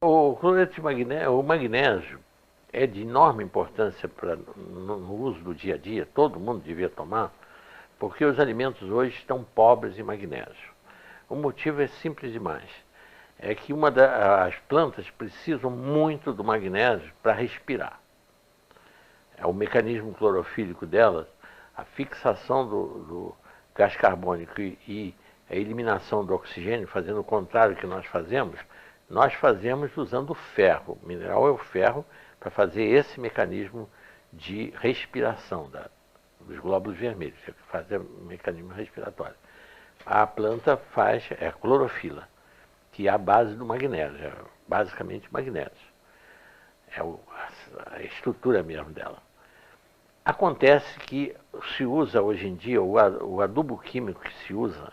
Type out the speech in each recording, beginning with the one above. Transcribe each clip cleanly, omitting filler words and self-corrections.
O cloreto de magnésio, o magnésio é de enorme importância no uso do dia a dia, todo mundo devia tomar, porque os alimentos hoje estão pobres em magnésio. O motivo é simples demais. É que as plantas precisam muito do magnésio para respirar. É o mecanismo clorofílico delas, a fixação do gás carbônico e a eliminação do oxigênio, fazendo o contrário que nós fazemos usando o ferro. O mineral é o ferro para fazer esse mecanismo de respiração dos glóbulos vermelhos, que faz o mecanismo respiratório. A planta faz a clorofila, que é a base do magnésio, é basicamente magnésio. É a estrutura mesmo dela. Acontece que se usa hoje em dia, o adubo químico que se usa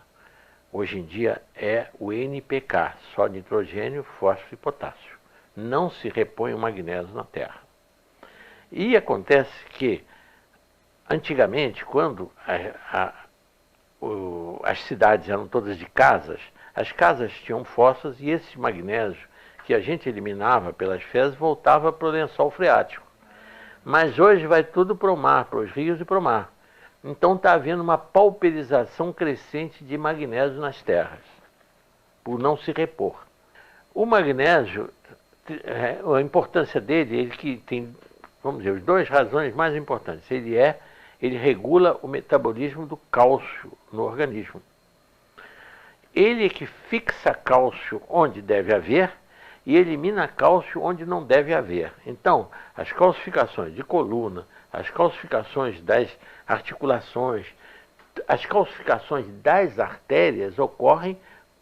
hoje em dia é o NPK, só nitrogênio, fósforo e potássio. Não se repõe o magnésio na terra. E acontece que, antigamente, quando as cidades eram todas de casas, as casas tinham fossas e esse magnésio que a gente eliminava pelas fezes voltava para o lençol freático. Mas hoje vai tudo para o mar, para os rios e para o mar. Então está havendo uma pauperização crescente de magnésio nas terras, por não se repor. O magnésio, a importância dele, ele que tem, vamos dizer, as duas razões mais importantes. Ele regula o metabolismo do cálcio no organismo. Ele é que fixa cálcio onde deve haver e elimina cálcio onde não deve haver. Então, as calcificações de coluna, as calcificações das articulações, as calcificações das artérias ocorrem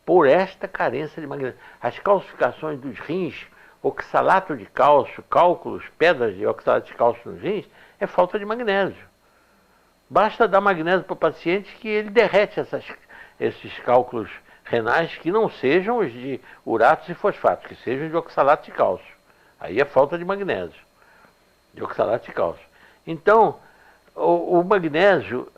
por esta carência de magnésio. As calcificações dos rins, oxalato de cálcio, cálculos, pedras de oxalato de cálcio nos rins, é falta de magnésio. Basta dar magnésio para o paciente que ele derrete esses cálculos renais que não sejam os de uratos e fosfatos, que sejam de oxalato de cálcio. Aí é falta de magnésio, de oxalato de cálcio. Então, o magnésio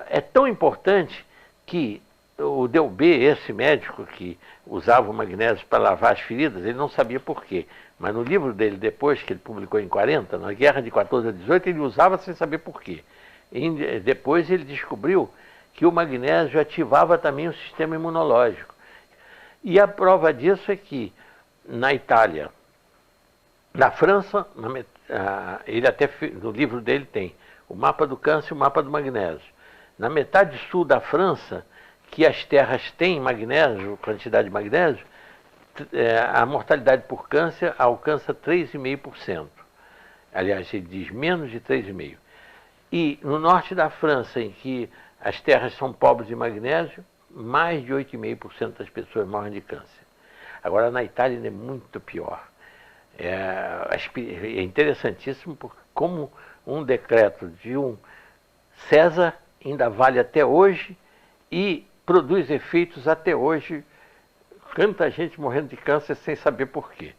é tão importante que o Delbé, esse médico que usava o magnésio para lavar as feridas, ele não sabia por quê. Mas no livro dele, depois que ele publicou em 40, na Guerra de 14 a 18, ele usava sem saber por quê. E depois ele descobriu que o magnésio ativava também o sistema imunológico. E a prova disso é que na Itália, na França, ele até no livro dele tem o mapa do câncer e o mapa do magnésio. Na metade sul da França, que as terras têm magnésio, quantidade de magnésio, a mortalidade por câncer alcança 3,5%. Aliás, ele diz menos de 3,5%. E no norte da França, em que as terras são pobres de magnésio, mais de 8,5% das pessoas morrem de câncer. Agora, na Itália ainda é muito pior. É interessantíssimo porque como um decreto de um César ainda vale até hoje e produz efeitos até hoje. Tanta gente morrendo de câncer sem saber por quê.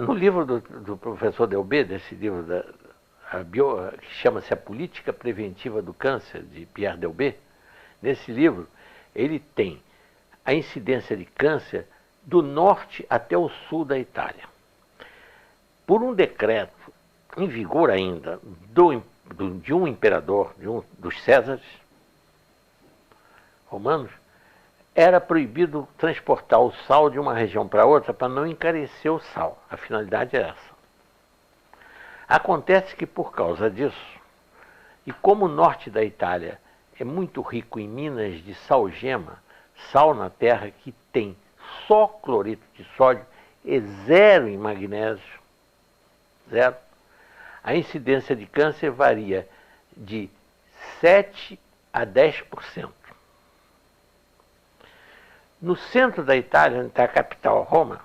No livro do professor Delbé, desse livro que chama-se A Política Preventiva do Câncer, de Pierre Delbé, nesse livro ele tem a incidência de câncer do norte até o sul da Itália. Por um decreto em vigor ainda de um imperador, dos Césares romanos, era proibido transportar o sal de uma região para outra para não encarecer o sal. A finalidade é essa. Acontece que por causa disso, e como o norte da Itália é muito rico em minas de salgema, sal na terra que tem só cloreto de sódio e zero em magnésio, zero, a incidência de câncer varia de 7 a 10%. No centro da Itália, onde está a capital, Roma,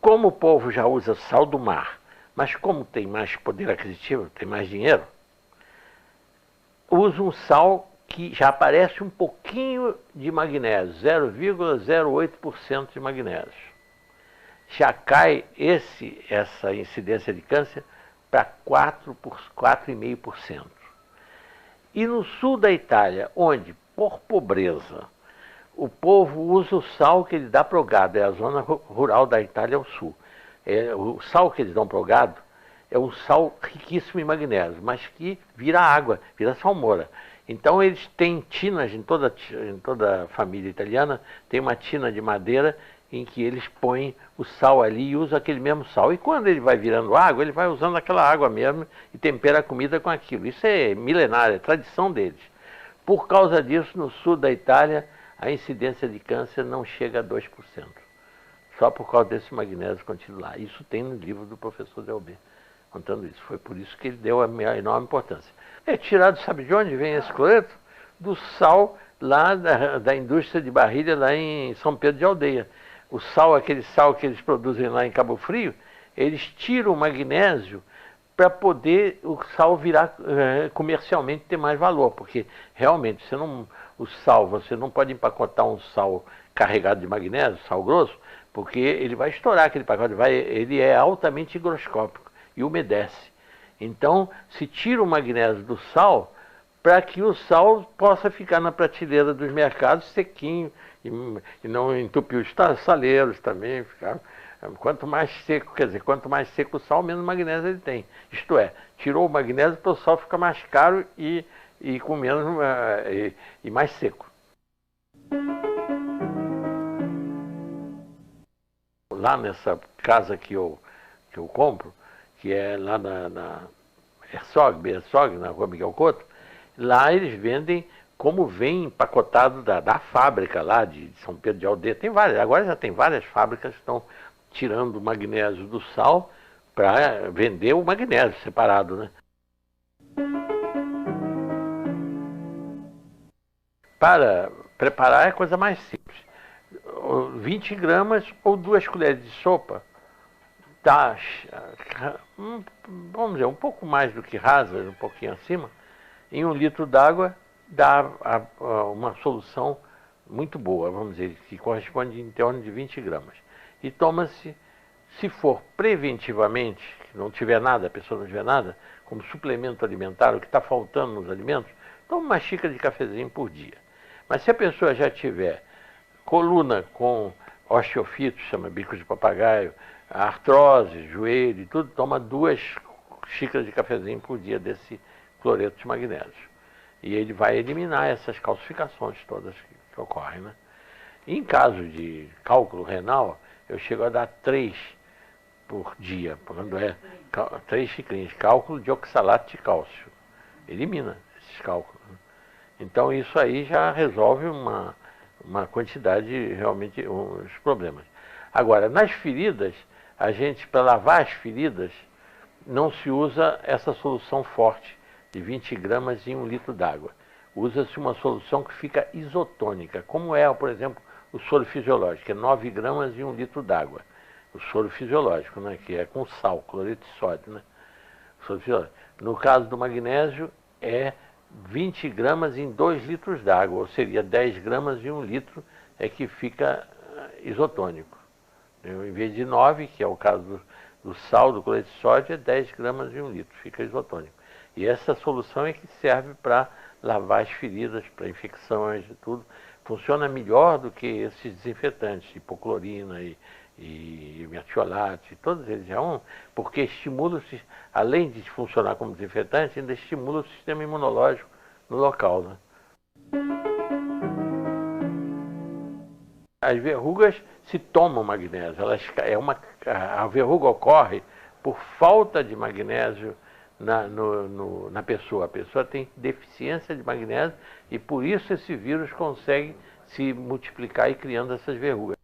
como o povo já usa sal do mar, mas como tem mais poder aquisitivo, tem mais dinheiro, usa um sal que já aparece um pouquinho de magnésio, 0,08% de magnésio. Já cai essa incidência de câncer para 4,5%. E no sul da Itália, onde, por pobreza, O povo usa o sal que ele dá para o gado, é a zona rural da Itália ao sul. O sal que eles dão para o gado é um sal riquíssimo em magnésio, mas que vira água, vira salmoura. Então eles têm tinas, em toda a família italiana, tem uma tina de madeira em que eles põem o sal ali e usam aquele mesmo sal. E quando ele vai virando água, ele vai usando aquela água mesmo e tempera a comida com aquilo. Isso é milenário, é tradição deles. Por causa disso, no sul da Itália, a incidência de câncer não chega a 2%. Só por causa desse magnésio contido lá. Isso tem no livro do professor Delbé, contando isso. Foi por isso que ele deu a enorme importância. É tirado, sabe de onde vem esse cloreto? Do sal lá da indústria de Barrilha, lá em São Pedro de Aldeia. O sal, aquele sal que eles produzem lá em Cabo Frio, eles tiram o magnésio para poder o sal virar comercialmente ter mais valor, porque realmente você não pode empacotar um sal carregado de magnésio, sal grosso, porque ele vai estourar aquele pacote, ele é altamente higroscópico e umedece. Então, se tira o magnésio do sal para que o sal possa ficar na prateleira dos mercados sequinho e não entupir os saleiros também. Quanto mais seco, quer dizer, quanto mais seco o sal, menos magnésio ele tem. Isto é, tirou o magnésio para o sal ficar mais caro e com menos e mais seco. Lá nessa casa que eu compro, que é lá na Herzog, na rua Miguel Couto, lá eles vendem como vem empacotado da fábrica lá de São Pedro de Aldeia. Tem várias, agora já tem várias fábricas que estão tirando o magnésio do sal para vender o magnésio separado, né? Para preparar é a coisa mais simples. 20 gramas ou 2 colheres de sopa, dá, vamos dizer, um pouco mais do que rasa, um pouquinho acima, em 1 litro d'água dá uma solução muito boa, vamos dizer, que corresponde em torno de 20 gramas. E toma-se, se for preventivamente, que não tiver nada, a pessoa não tiver nada, como suplemento alimentar, o que está faltando nos alimentos, toma uma xícara de cafezinho por dia. Mas se a pessoa já tiver coluna com osteofito, chama bico de papagaio, artrose, joelho e tudo, toma 2 xícaras de cafezinho por dia desse cloreto de magnésio. E ele vai eliminar essas calcificações todas que ocorrem, né? Em caso de cálculo renal, eu chego a dar 3 por dia, quando é 3 xicrinhas, cálculo de oxalato de cálcio. Elimina esses cálculos, né? Então isso aí já resolve uma quantidade, realmente, os problemas. Agora, nas feridas, para lavar as feridas, não se usa essa solução forte de 20 gramas em 1 litro d'água. Usa-se uma solução que fica isotônica, como é, por exemplo, o soro fisiológico, que é 9 gramas em 1 litro d'água. O soro fisiológico, né, que é com sal, cloreto de sódio, né? O soro fisiológico. No caso do magnésio, é 20 gramas em 2 litros d'água, ou seria 10 gramas em 1 litro, é que fica isotônico. Em vez de 9, que é o caso do sal, do cloreto de sódio, é 10 gramas em 1 litro, fica isotônico. E essa solução é que serve para lavar as feridas, para infecções e tudo. Funciona melhor do que esses desinfetantes, hipoclorina e metiolato, todos eles porque estimula, além de funcionar como desinfetante, ainda estimula o sistema imunológico no local, né? As verrugas se tomam magnésio, a verruga ocorre por falta de magnésio na pessoa. A pessoa tem deficiência de magnésio e por isso esse vírus consegue se multiplicar e criando essas verrugas.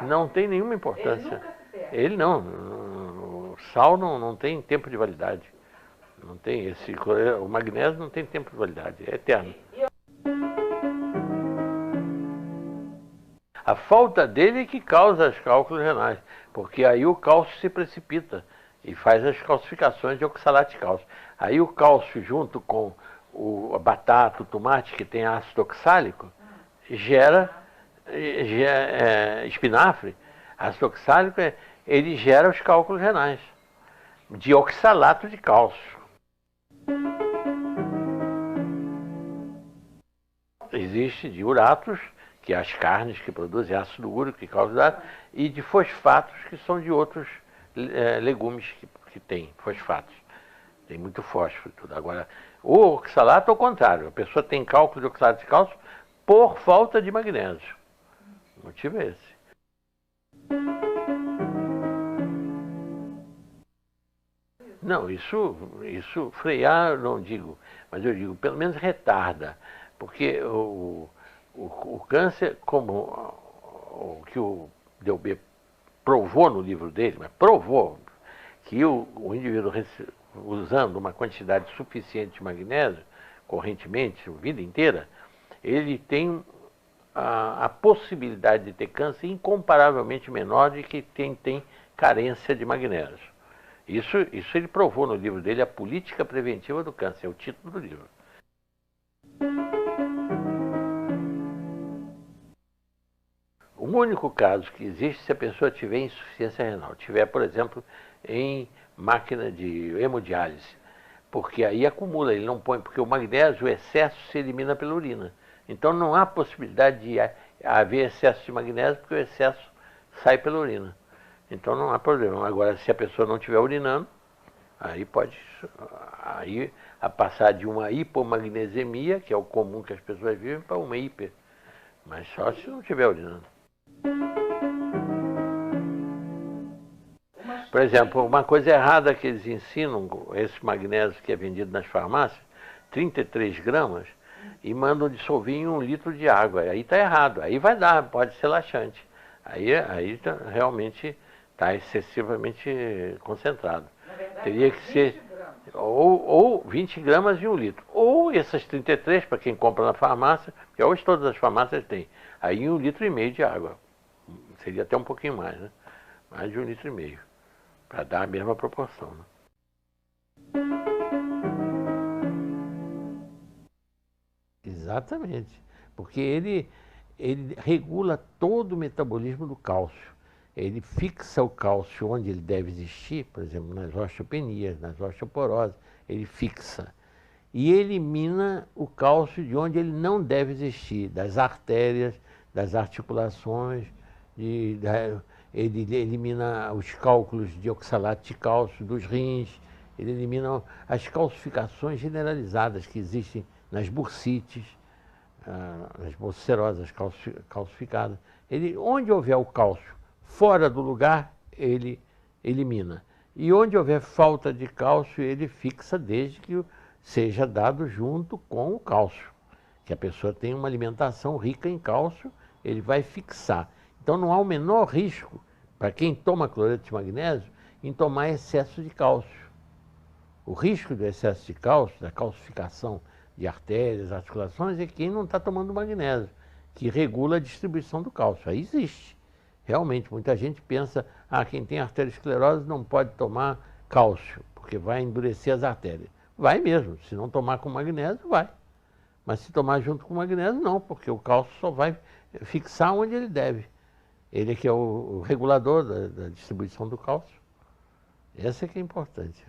Não tem nenhuma importância. Ele não. O sal não tem tempo de validade. Não tem o magnésio não tem tempo de validade, é eterno. A falta dele é que causa os cálculos renais, porque aí o cálcio se precipita e faz as calcificações de oxalato de cálcio. Aí o cálcio junto com a batata, o tomate, que tem ácido oxálico, gera espinafre. Ácido oxálico, ele gera os cálculos renais de oxalato de cálcio. Existe de uratos, que é as carnes que produzem ácido úrico, que causa urato, e de fosfatos, que são de outros legumes que têm fosfatos. Tem muito fósforo e tudo. Agora, o oxalato é o contrário. A pessoa tem cálculo de oxalato de cálcio por falta de magnésio. O motivo é esse. Não, isso frear eu não digo, mas eu digo, pelo menos retarda. Porque o câncer, como o que o Delbé provou no livro dele, mas provou que o indivíduo usando uma quantidade suficiente de magnésio, correntemente, a vida inteira, ele tem a possibilidade de ter câncer incomparavelmente menor de que quem tem carência de magnésio. Isso ele provou no livro dele, A Política Preventiva do Câncer, é o título do livro. O único caso que existe se a pessoa tiver insuficiência renal, tiver, por exemplo, em máquina de hemodiálise, porque aí acumula, ele não põe, porque o magnésio, o excesso se elimina pela urina. Então não há possibilidade de haver excesso de magnésio, porque o excesso sai pela urina. Então não há problema. Agora, se a pessoa não estiver urinando, aí pode a passar de uma hipomagnesemia, que é o comum que as pessoas vivem, para uma hiper. Mas só se não estiver urinando. Por exemplo, uma coisa errada que eles ensinam, esse magnésio que é vendido nas farmácias, 33 gramas, e mandam dissolver em 1 litro de água. Aí está errado. Aí vai dar, pode ser laxante. Aí realmente está excessivamente concentrado. Verdade, teria que ser ou 20 gramas em 1 litro. Ou essas 33, para quem compra na farmácia, que hoje todas as farmácias têm. Aí 1,5 litro de água. Seria até um pouquinho mais, né? Mais de 1,5 litro. Para dar a mesma proporção. Né? Exatamente. Porque ele regula todo o metabolismo do cálcio. Ele fixa o cálcio onde ele deve existir, por exemplo, nas osteopenias, nas osteoporoses, ele fixa. E elimina o cálcio de onde ele não deve existir, das artérias, das articulações, ele elimina os cálculos de oxalato de cálcio dos rins, ele elimina as calcificações generalizadas que existem nas bursites, nas bolserosas calcificadas. Onde houver o cálcio fora do lugar, ele elimina. E onde houver falta de cálcio, ele fixa desde que seja dado junto com o cálcio. Que a pessoa tem uma alimentação rica em cálcio, ele vai fixar. Então não há o menor risco, para quem toma cloreto de magnésio, em tomar excesso de cálcio. O risco do excesso de cálcio, da calcificação de artérias, articulações, é quem não está tomando magnésio, que regula a distribuição do cálcio. Aí existe. Realmente, muita gente pensa, quem tem arteriosclerose não pode tomar cálcio, porque vai endurecer as artérias. Vai mesmo, se não tomar com magnésio, vai. Mas se tomar junto com magnésio, não, porque o cálcio só vai fixar onde ele deve. Ele que é o regulador da distribuição do cálcio. Essa é que é importante.